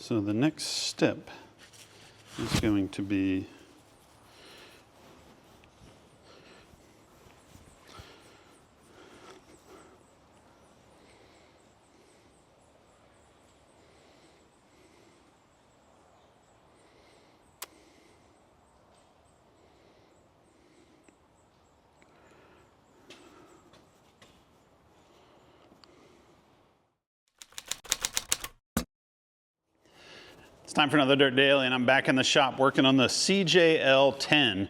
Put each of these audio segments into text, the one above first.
So the next step is going to be It's time for another Dirt Daily, and I'm back in the shop working on the CJL-10.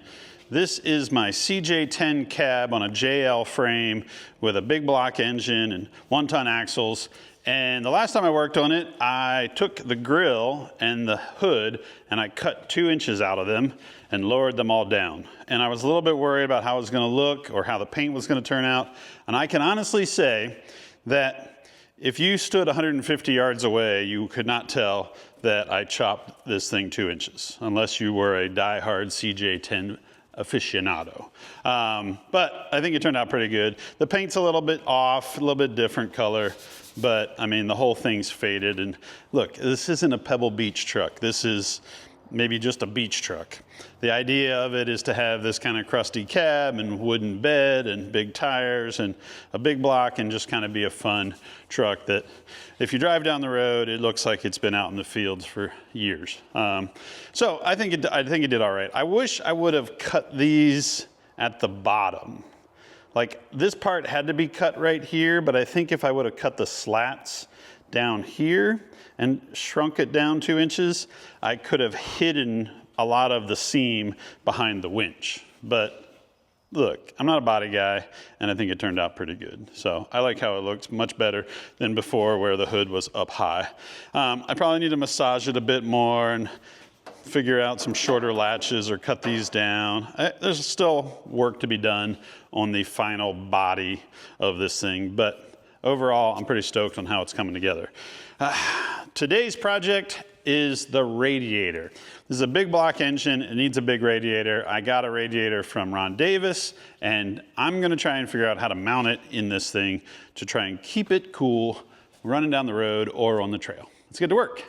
This is my CJ-10 cab on a JL frame with a big block engine and 1-ton axles. And the last time I worked on it, I took the grill and the hood and I cut 2 inches out of them and lowered them all down. And I was a little bit worried about how it was going to look or how the paint was going to turn out. And I can honestly say that if you stood 150 yards away, you could not tell that I chopped this thing 2 inches, unless you were a die-hard CJ-10 aficionado. But I think it turned out pretty good. The paint's a little bit off, a little bit different color, but I mean, the whole thing's faded. And look, this isn't a Pebble Beach truck. This is maybe just a beach truck. The idea of it is to have this kind of crusty cab and wooden bed and big tires and a big block and just kind of be a fun truck that if you drive down the road, it looks like it's been out in the fields for years. So I think it did all right. I wish I would have cut these at the bottom. Like this part had to be cut right here, but I think if I would have cut the slats down here and shrunk it down 2 inches, I could have hidden a lot of the seam behind the winch. But look, I'm not a body guy, and I think it turned out pretty good. So I like how it looks, much better than before where the hood was up high. I probably need to massage it a bit more and figure out some shorter latches or cut these down. There's still work to be done on the final body of this thing, but overall, I'm pretty stoked on how it's coming together. Today's project is the radiator. This is a big block engine. It needs a big radiator. I got a radiator from Ron Davis, and I'm gonna try and figure out how to mount it in this thing to try and keep it cool running down the road or on the trail. Let's get to work.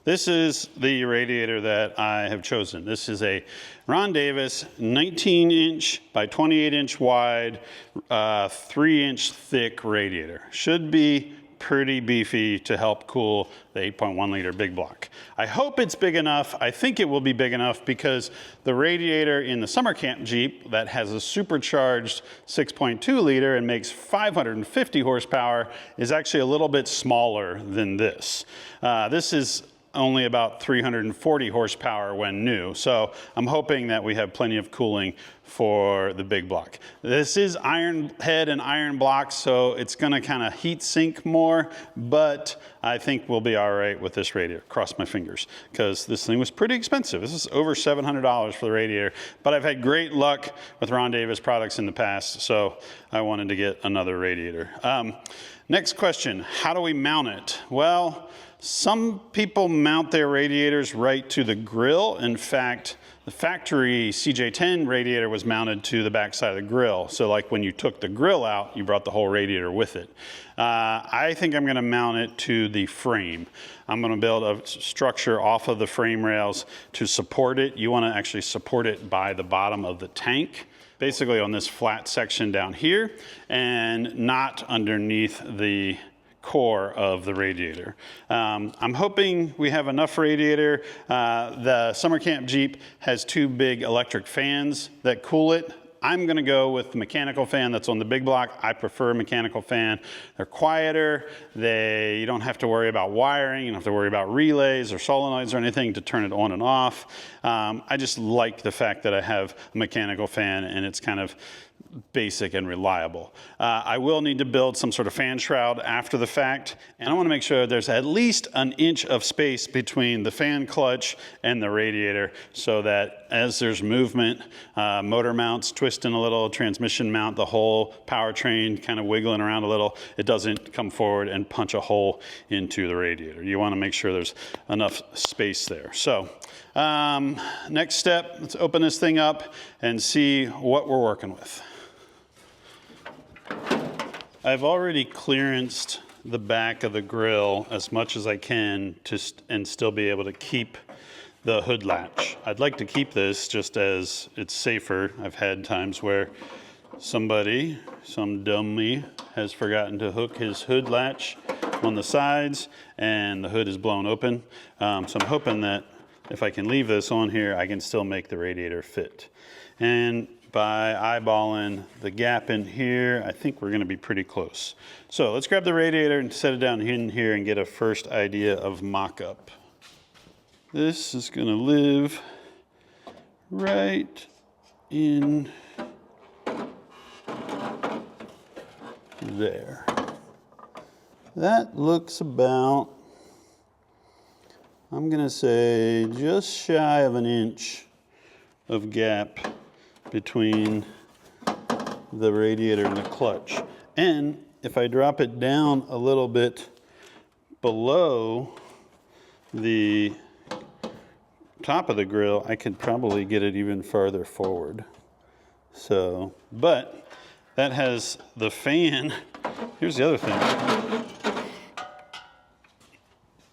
This is the radiator that I have chosen. This is a Ron Davis 19-inch by 28-inch wide, 3-inch thick radiator. Should be pretty beefy to help cool the 8.1 liter big block. I hope it's big enough. I think it will be big enough because the radiator in the summer camp Jeep that has a supercharged 6.2 liter and makes 550 horsepower is actually a little bit smaller than this. This is only about 340 horsepower when new. So I'm hoping that we have plenty of cooling for the big block. This is iron head and iron block, so it's gonna kind of heat sink more, but I think we'll be all right with this radiator. Cross my fingers, because this thing was pretty expensive. This is over $700 for the radiator, but I've had great luck with Ron Davis products in the past, so I wanted to get another radiator. Next question, how do we mount it? Well, some people mount their radiators right to the grill. In fact, the factory CJ-10 radiator was mounted to the backside of the grill. So like when you took the grill out, you brought the whole radiator with it. I think I'm gonna mount it to the frame. I'm gonna build a structure off of the frame rails to support it. You wanna actually support it by the bottom of the tank, basically on this flat section down here, and not underneath the core of the radiator. I'm hoping we have enough radiator. The summer camp Jeep has 2 big electric fans that cool it. I'm gonna go with the mechanical fan that's on the big block. I prefer a mechanical fan. They're quieter. You don't have to worry about wiring. You don't have to worry about relays or solenoids or anything to turn it on and off. I just like the fact that I have a mechanical fan and it's kind of basic and reliable. I will need to build some sort of fan shroud after the fact, and I want to make sure there's at least an inch of space between the fan clutch and the radiator so that as there's movement, motor mounts twisting a little, transmission mount, the whole powertrain kind of wiggling around a little, it doesn't come forward and punch a hole into the radiator. You want to make sure there's enough space there. So next step, let's open this thing up and see what we're working with. I've already clearanced the back of the grill as much as I can and still be able to keep the hood latch. I'd like to keep this just as it's safer. I've had times where some dummy has forgotten to hook his hood latch on the sides and the hood is blown open. So I'm hoping that if I can leave this on here, I can still make the radiator fit. And by eyeballing the gap in here, I think we're gonna be pretty close. So let's grab the radiator and set it down in here and get a first idea of mock-up. This is gonna live right in there. That looks about, I'm gonna say, just shy of an inch of gap between the radiator and the clutch. And if I drop it down a little bit below the top of the grill, I could probably get it even farther forward. So, but that has the fan. Here's the other thing.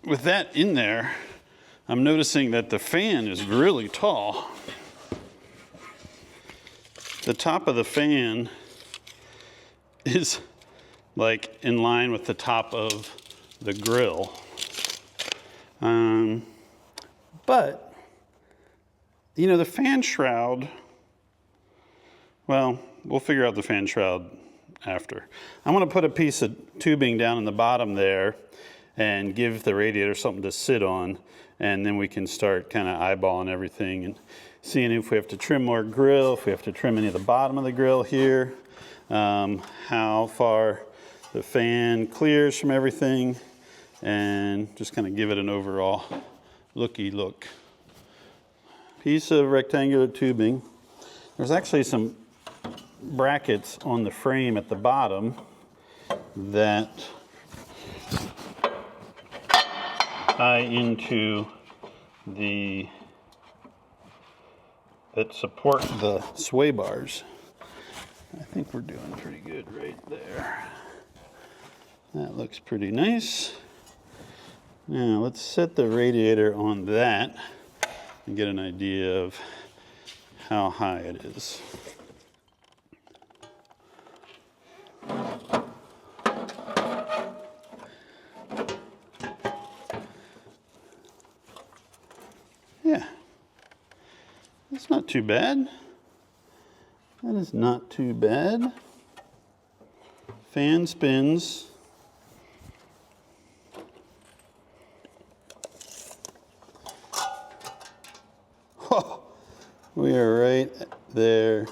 With that in there, I'm noticing that the fan is really tall. The top of the fan is like in line with the top of the grill. But, you know, the fan shroud, well, we'll figure out the fan shroud after. I'm gonna put a piece of tubing down in the bottom there and give the radiator something to sit on, and then we can start kind of eyeballing everything and seeing if we have to trim more grill, if we have to trim any of the bottom of the grill here, how far the fan clears from everything, and just kind of give it an overall looky look. Piece of rectangular tubing. There's actually some brackets on the frame at the bottom that tie into that support the sway bars. I think we're doing pretty good right there. That looks pretty nice. Now let's set the radiator on that and get an idea of how high it is. Yeah, that's not too bad. That is not too bad. Fan spins. Oh, we are right there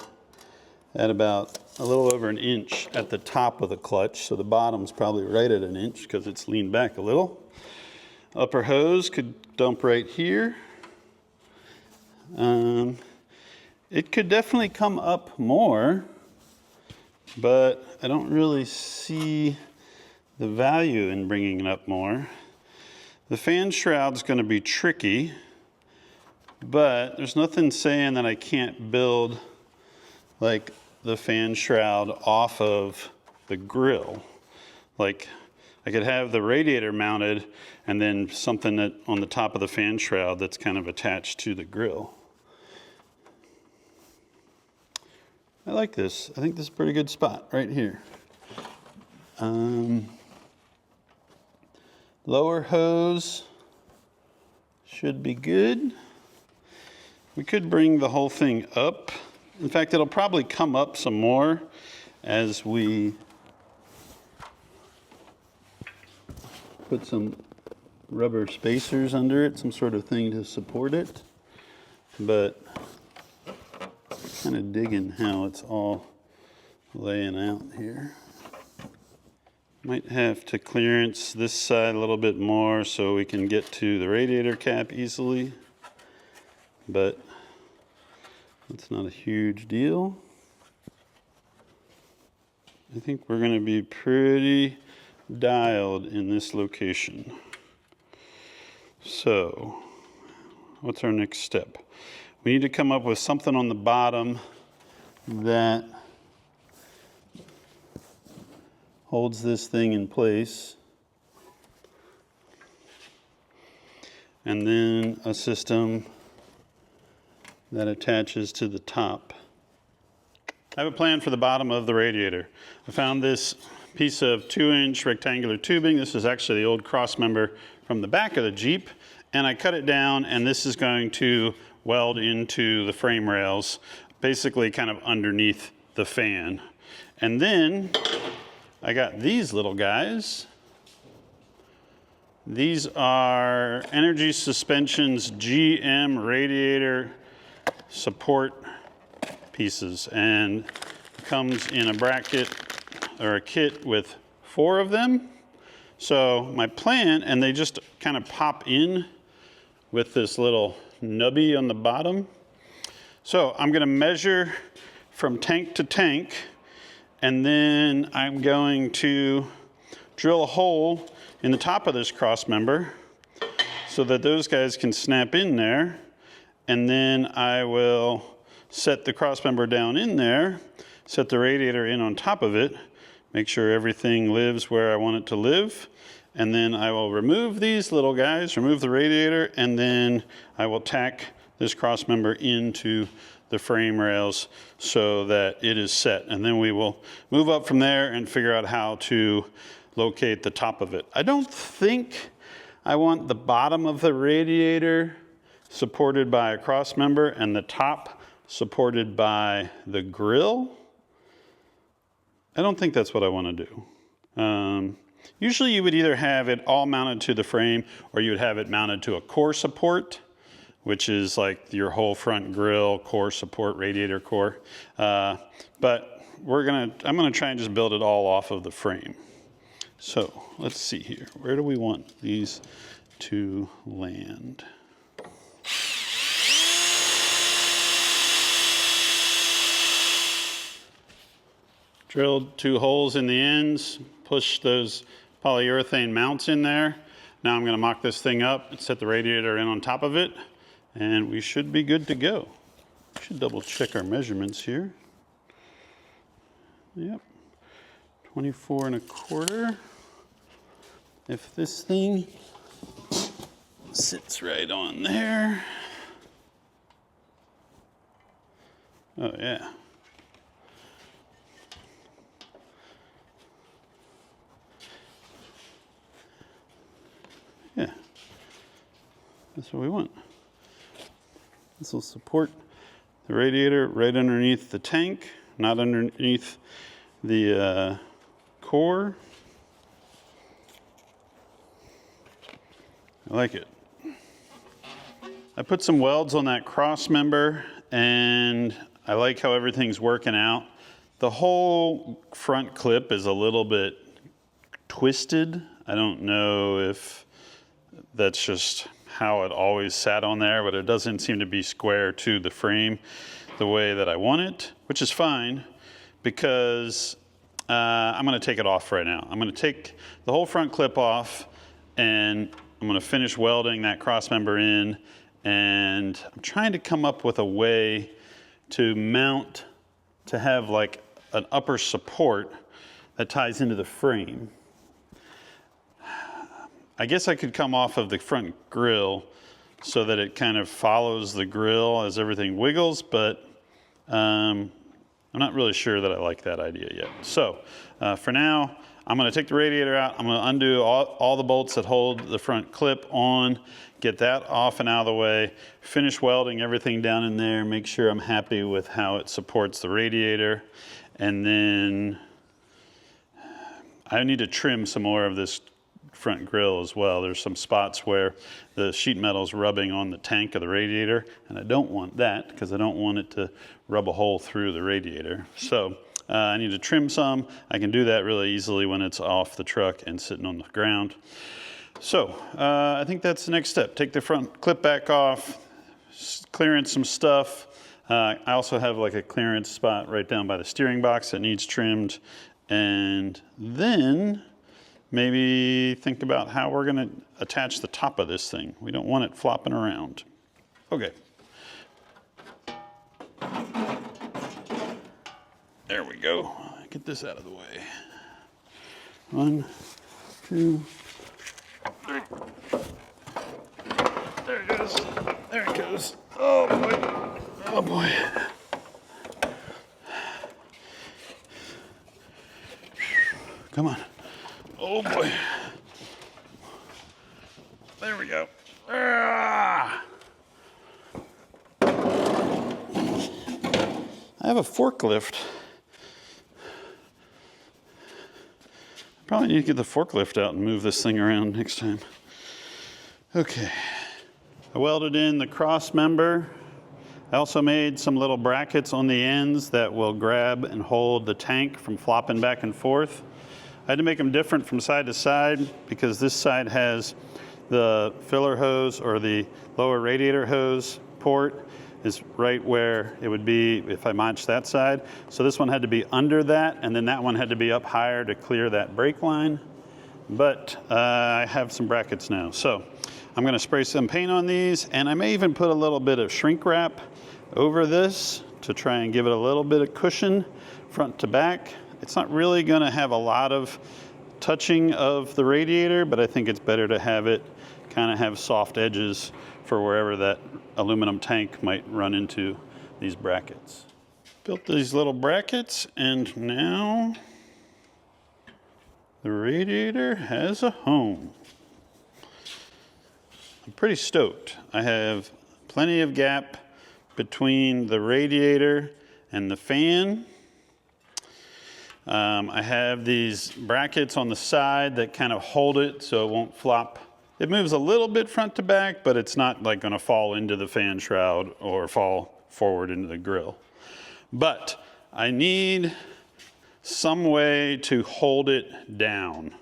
at about a little over an inch at the top of the clutch. So the bottom's probably right at an inch because it's leaned back a little. Upper hose could dump right here. It could definitely come up more, but I don't really see the value in bringing it up more. The fan shroud's going to be tricky, but there's nothing saying that I can't build like the fan shroud off of the grill. Like I could have the radiator mounted and then something that on the top of the fan shroud that's kind of attached to the grill. I like this. I think this is a pretty good spot right here. Lower hose should be good. We could bring the whole thing up. In fact, it'll probably come up some more as we put some rubber spacers under it, some sort of thing to support it. But kind of digging how it's all laying out here. Might have to clearance this side a little bit more so we can get to the radiator cap easily, but that's not a huge deal. I think we're going to be pretty dialed in this location. So, what's our next step? We need to come up with something on the bottom that holds this thing in place. and then a system that attaches to the top. I have a plan for the bottom of the radiator. I found this piece of 2-inch rectangular tubing. This is actually the old cross member from the back of the Jeep, and I cut it down, and this is going to weld into the frame rails, basically kind of underneath the fan. And then I got these little guys. These are Energy Suspension's GM radiator support pieces, and it comes in a bracket or a kit with 4 of them. So my plan, and they just kind of pop in with this little nubby on the bottom. So I'm going to measure from tank to tank, and then I'm going to drill a hole in the top of this cross member so that those guys can snap in there, and then I will set the cross member down in there, set the radiator in on top of it, make sure everything lives where I want it to live, and then I will remove these little guys, remove the radiator, and then I will tack this cross member into the frame rails so that it is set, and then we will move up from there and figure out how to locate the top of it. I don't think I want the bottom of the radiator supported by a cross member and the top supported by the grill. I don't think that's what I want to do. Usually you would either have it all mounted to the frame, or you would have it mounted to a core support, which is like your whole front grill, core support, radiator core. But I'm gonna try and just build it all off of the frame. So let's see here. Where do we want these to land? Drilled 2 holes in the ends, push those polyurethane mounts in there. Now I'm going to mock this thing up and set the radiator in on top of it, and we should be good to go. We should double check our measurements here. Yep, 24 1/4. If this thing sits right on there. Oh yeah. Yeah, that's what we want. This will support the radiator right underneath the tank, not underneath the core. I like it. I put some welds on that cross member, and I like how everything's working out. The whole front clip is a little bit twisted. I don't know if that's just how it always sat on there, but it doesn't seem to be square to the frame the way that I want it, which is fine, because I'm going to take it off right now. I'm going to take the whole front clip off, and I'm going to finish welding that cross member in, and I'm trying to come up with a way to mount, to have like an upper support that ties into the frame. I guess I could come off of the front grill so that it kind of follows the grill as everything wiggles, but I'm not really sure that I like that idea yet. So for now, I'm going to take the radiator out. I'm going to undo all the bolts that hold the front clip on, get that off and out of the way, finish welding everything down in there, make sure I'm happy with how it supports the radiator, and then I need to trim some more of this front grill as well. There's some spots where the sheet metal is rubbing on the tank of the radiator, and I don't want that because I don't want it to rub a hole through the radiator. So I need to trim some. I can do that really easily when it's off the truck and sitting on the ground. So I think that's the next step. Take the front clip back off, clearance some stuff. I also have like a clearance spot right down by the steering box that needs trimmed, and then maybe think about how we're going to attach the top of this thing. We don't want it flopping around. Okay. There we go. Get this out of the way. 1, 2, 3. There it goes. There it goes. Oh boy. Oh boy. Come on. Oh boy. There we go. Ah! I have a forklift. Probably need to get the forklift out and move this thing around next time. Okay. I welded in the cross member. I also made some little brackets on the ends that will grab and hold the tank from flopping back and forth. I had to make them different from side to side because this side has the filler hose or the lower radiator hose port is right where it would be if I matched that side. So this one had to be under that, and then that one had to be up higher to clear that brake line. But I have some brackets now. So I'm gonna spray some paint on these, and I may even put a little bit of shrink wrap over this to try and give it a little bit of cushion front to back. It's not really gonna have a lot of touching of the radiator, but I think it's better to have it kind of have soft edges for wherever that aluminum tank might run into these brackets. Built these little brackets, and now the radiator has a home. I'm pretty stoked. I have plenty of gap between the radiator and the fan. I have these brackets on the side that kind of hold it so it won't flop. It moves a little bit front to back, but it's not like gonna fall into the fan shroud or fall forward into the grill. But I need some way to hold it down.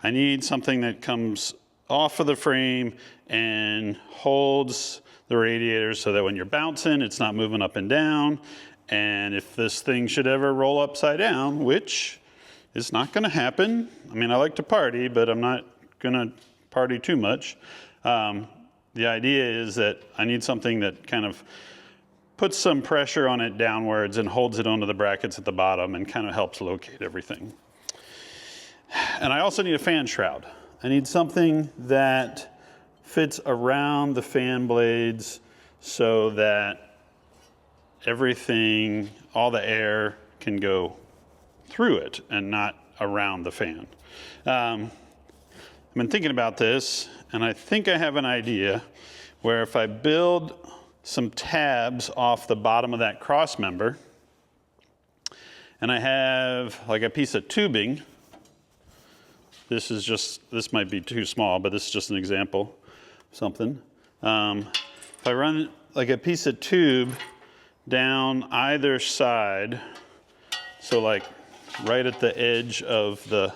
I need something that comes off of the frame and holds the radiator so that when you're bouncing, it's not moving up and down. And if this thing should ever roll upside down, which is not gonna happen. I mean, I like to party, but I'm not gonna party too much. The idea is that I need something that kind of puts some pressure on it downwards and holds it onto the brackets at the bottom and kind of helps locate everything. And I also need a fan shroud. I need something that fits around the fan blades so that everything, all the air can go through it and not around the fan. I've been thinking about this, and I think I have an idea where if I build some tabs off the bottom of that cross member, and I have like a piece of tubing, this might be too small, but this is just an example of something. If I run like a piece of tube down either side, so like right at the edge of the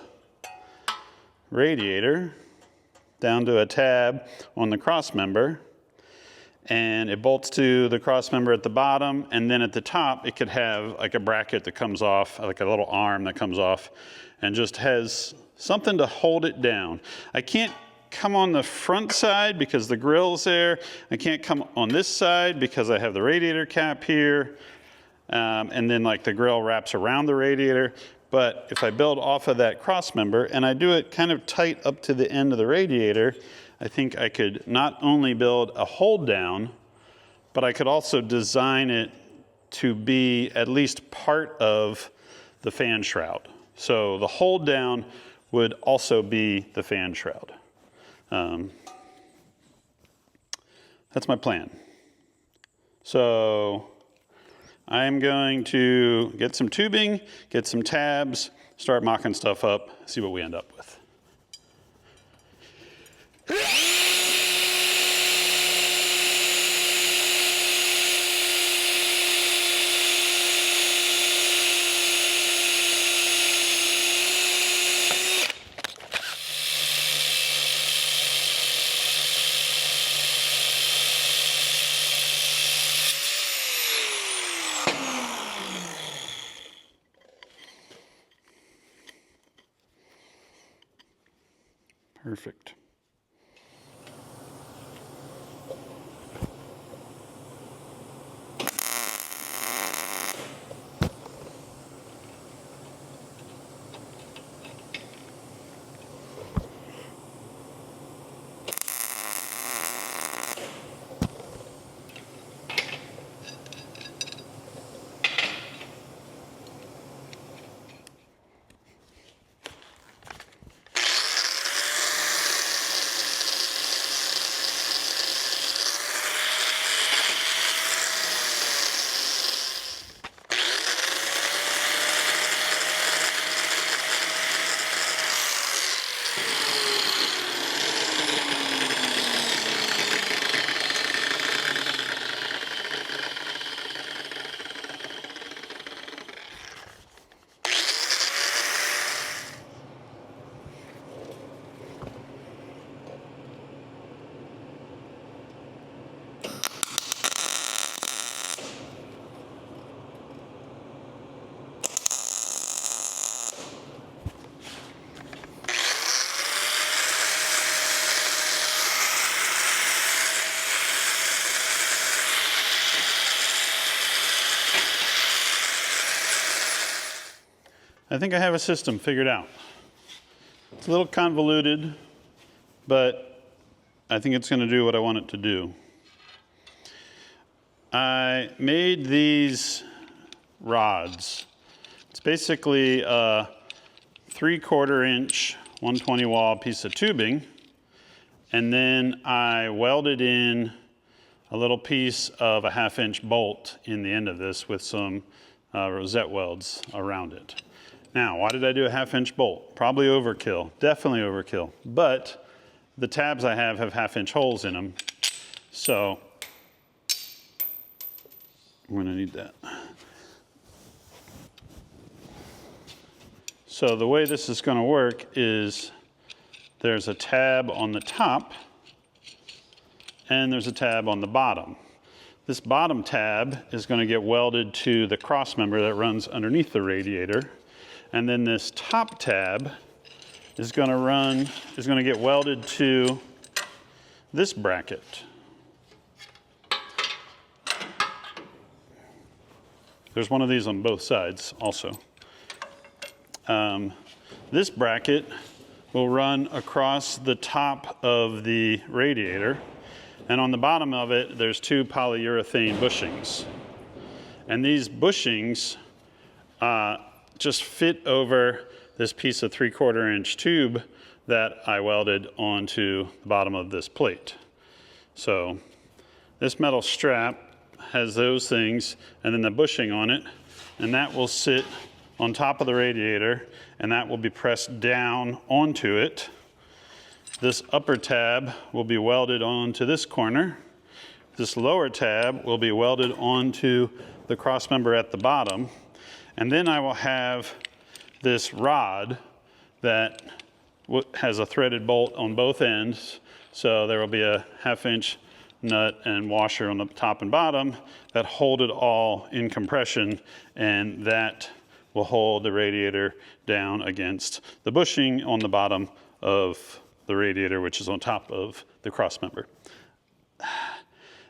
radiator, down to a tab on the cross member, and it bolts to the cross member at the bottom, and then at the top it could have like a bracket that comes off, like a little arm that comes off, and just has something to hold it down. I can't come on the front side because the grill's there. I can't come on this side because I have the radiator cap here, and then like the grill wraps around the radiator. But if I build off of that cross member and I do it kind of tight up to the end of the radiator, I think I could not only build a hold down, but I could also design it to be at least part of the fan shroud. So the hold down would also be the fan shroud. That's my plan. So I'm going to get some tubing, get some tabs, start mocking stuff up, see what we end up with. Perfect. I think I have a system figured out. It's a little convoluted, but I think it's going to do what I want it to do. I made these rods. It's basically a 3/4 inch 120 wall piece of tubing, and then I welded in a little piece of a 1/2 inch bolt in the end of this with some rosette welds around it. Now, why did I do a 1/2 inch bolt? Probably overkill, definitely overkill, but the tabs I have 1/2 inch holes in them, so I'm gonna need that. So the way this is gonna work is there's a tab on the top and there's a tab on the bottom. This bottom tab is gonna get welded to the cross member that runs underneath the radiator. And then this top tab is gonna get welded to this bracket. There's one of these on both sides also. This bracket will run across the top of the radiator, and on the bottom of it, there's 2 polyurethane bushings. And these bushings just fit over this piece of 3/4 inch tube that I welded onto the bottom of this plate. So this metal strap has those things and then the bushing on it, and that will sit on top of the radiator, and that will be pressed down onto it. This upper tab will be welded onto this corner. This lower tab will be welded onto the cross member at the bottom. And then I will have this rod that has a threaded bolt on both ends. So there will be a 1/2 inch nut and washer on the top and bottom that hold it all in compression, and that will hold the radiator down against the bushing on the bottom of the radiator, which is on top of the cross member.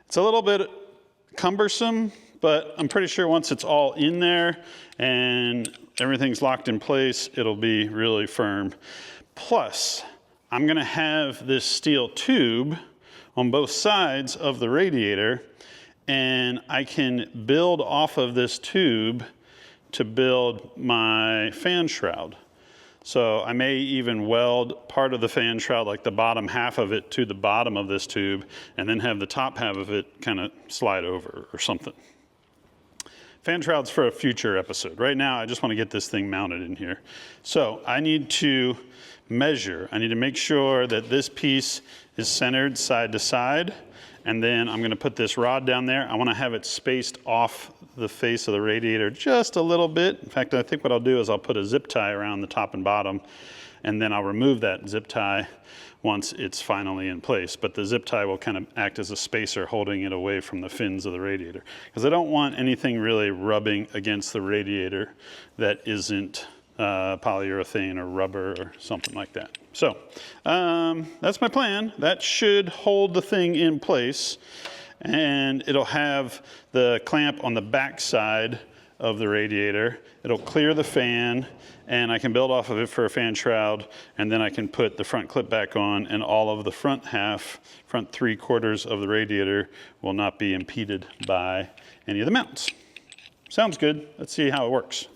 It's a little bit cumbersome, but I'm pretty sure once it's all in there and everything's locked in place, it'll be really firm. Plus, I'm gonna have this steel tube on both sides of the radiator, and I can build off of this tube to build my fan shroud. So I may even weld part of the fan shroud, like the bottom half of it, to the bottom of this tube, and then have the top half of it kind of slide over or something. Fan shrouds for a future episode. Right now, I just want to get this thing mounted in here. So I need to measure. I need to make sure that this piece is centered side to side, and then I'm going to put this rod down there. I want to have it spaced off the face of the radiator just a little bit. In fact, I think what I'll do is I'll put a zip tie around the top and bottom, and then I'll remove that zip tie once it's finally in place. But the zip tie will kind of act as a spacer holding it away from the fins of the radiator, because I don't want anything really rubbing against the radiator that isn't polyurethane or rubber or something like that. So that's my plan. That should hold the thing in place, and it'll have the clamp on the back side of the radiator. It'll clear the fan, and I can build off of it for a fan shroud, and then I can put the front clip back on, and all of the front 3/4 of the radiator will not be impeded by any of the mounts. Sounds good. Let's see how it works.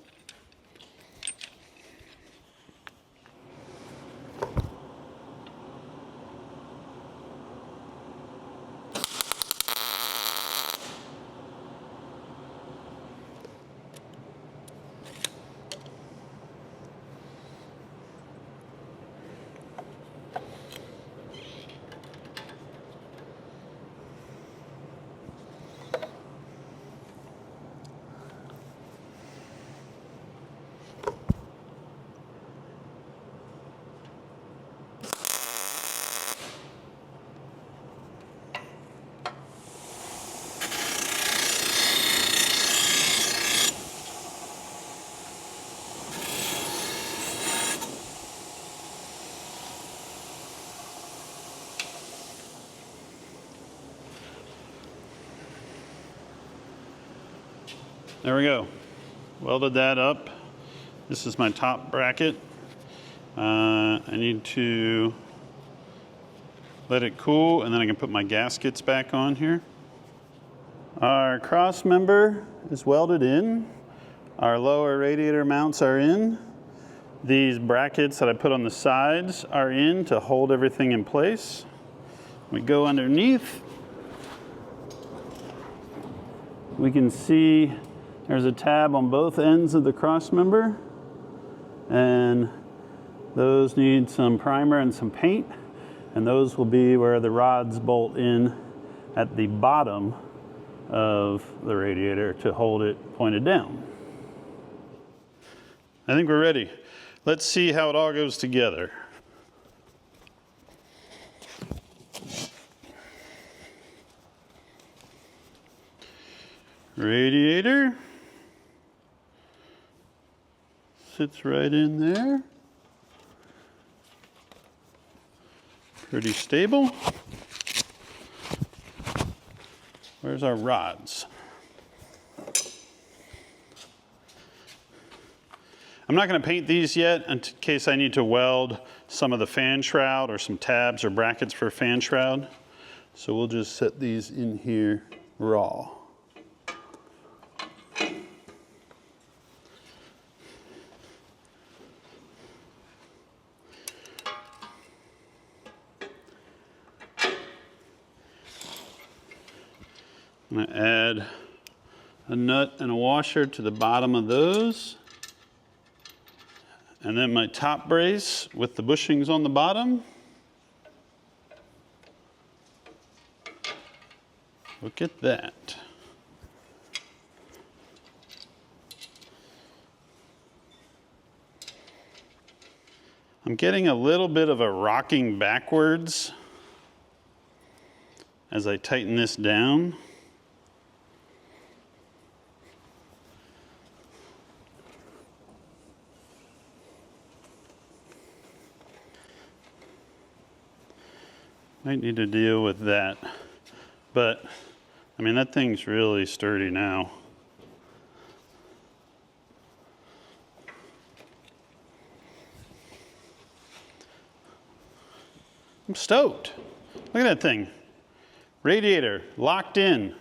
There we go. Welded that up This is my top bracket. I need to let it cool, and then I can put my gaskets back on here. Our cross member is welded in. Our lower radiator mounts are in. These brackets that I put on the sides are in to hold everything in place. We go underneath. We can see there's a tab on both ends of the cross member, and those need some primer and some paint, and those will be where the rods bolt in at the bottom of the radiator to hold it pointed down. I think we're ready. Let's see how it all goes together. Radiator sits right in there. Pretty stable. Where's our rods? I'm not going to paint these yet in case I need to weld some of the fan shroud or some tabs or brackets for fan shroud. So we'll just set these in here raw. I'm going to add a nut and a washer to the bottom of those. And then my top brace with the bushings on the bottom. Look at that. I'm getting a little bit of a rocking backwards as I tighten this down. Might need to deal with that, but I mean, that thing's really sturdy now. I'm stoked. Look at that thing. Radiator locked in,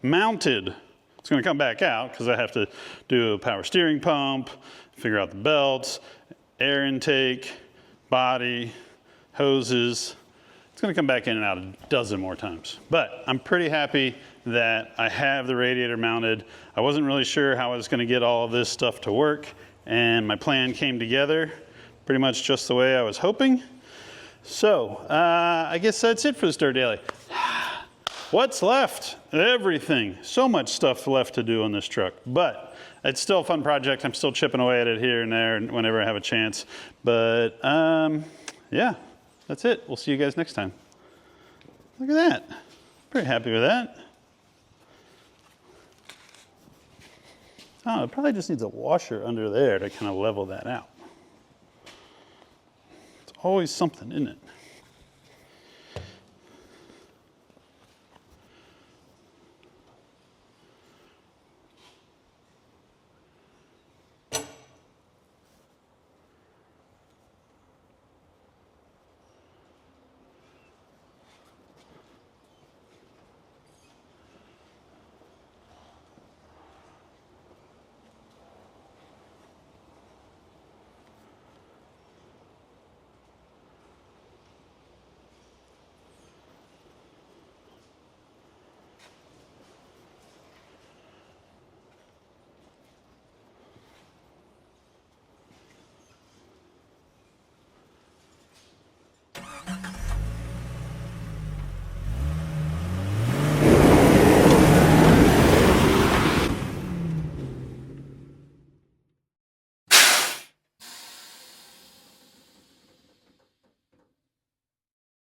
mounted. It's going to come back out because I have to do a power steering pump, figure out the belts, air intake, body, hoses. It's going to come back in and out a dozen more times. But I'm pretty happy that I have the radiator mounted. I wasn't really sure how I was going to get all of this stuff to work, and my plan came together pretty much just the way I was hoping. So I guess that's it for the Stir Daily. What's left? Everything. So much stuff left to do on this truck, but it's still a fun project. I'm still chipping away at it here and there whenever I have a chance. But yeah. That's it. We'll see you guys next time. Look at that. Pretty happy with that. Oh, it probably just needs a washer under there to kind of level that out. It's always something, isn't it?